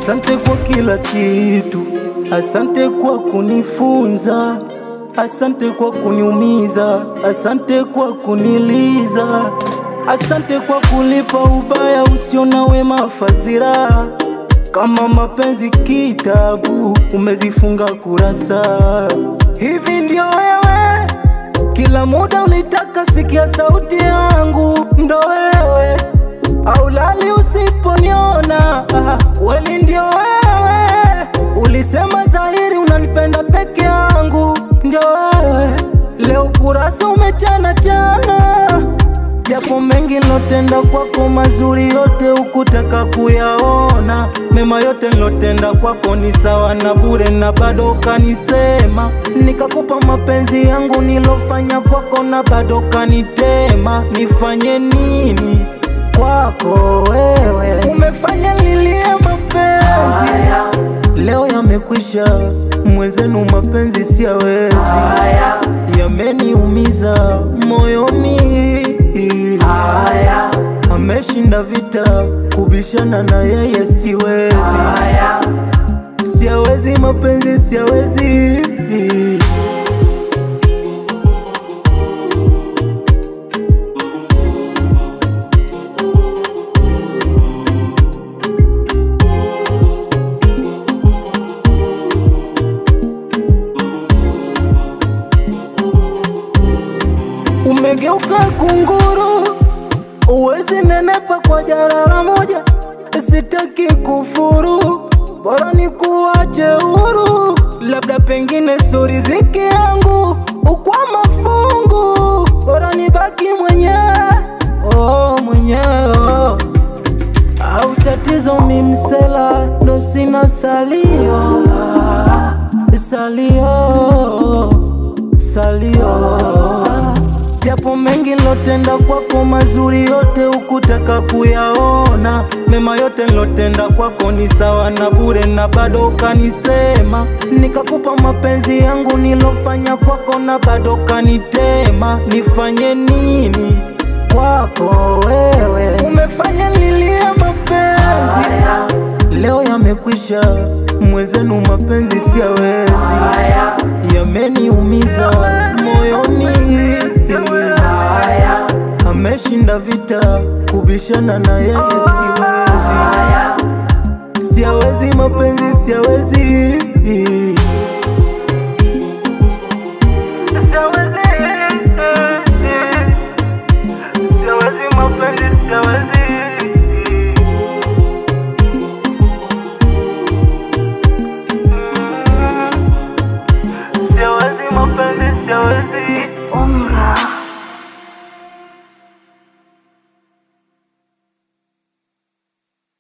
Asante kwa kila kitu, asante kwa kunifunza, asante kwa kuniumiza, asante kwa kuniliza, asante kwa kulipa ubaya usio na wema fadhila. Kama mapenzi kitabu umezifunga kurasa. Hivi ndio wewe, kila muda ulitaka sikia sauti yangu. Ndo wewe, au lali usiponiona. Kweli ndio wewe, ulisema dhahiri unanipenda peke yangu. Ndio wewe, leo kurasa umechana chana. Japo mengi nilotenda kwako, mazuri yote ukutaka kuyaona. Mema yote nilotenda kwako ni sawa na bure, na bado kanisema. Nikakupa mapenzi yangu nilofanya kwako, na bado kanitema. Nifanye nini kwako wewe? Umefanya nilie mapenzi, leo yamekwisha. Mwenzenu mapenzi siyawezi, yameniumiza moyoni. Ameshinda vita, kubishana na yeye siwezi. Siawezi mapenzi, siawezi. Umegeuka kunguru, uwezi nenepa kwa jarara moja. Sitaki kufuru, bora ni kuache huru. Labda pengine so riziki yangu ukwa mafungu, bora nibaki mwenyewe, mwenyewe. Au tatizo mimsela, ndo sina salio. Salio japo mengi nilotenda kwako, mazuri yote ukutaka kuyaona. Mema yote nilotenda kwako ni sawa na bure, na bado kanisema. Nikakupa mapenzi yangu nilofanya kwako, na bado kanitema. Nifanye nini kwako wewe? Umefanya nilie mapenzi, leo yamekwisha. Mwenzenu mapenzi siyawezi, yameniumiza moyoni. Ameshinda vita, kubishana na yeye siwezi. Siawezi mapenzi, siawezi. Siawezi mapenzi, siawezi. Siawezi mapenzi, siawezi. Esponja.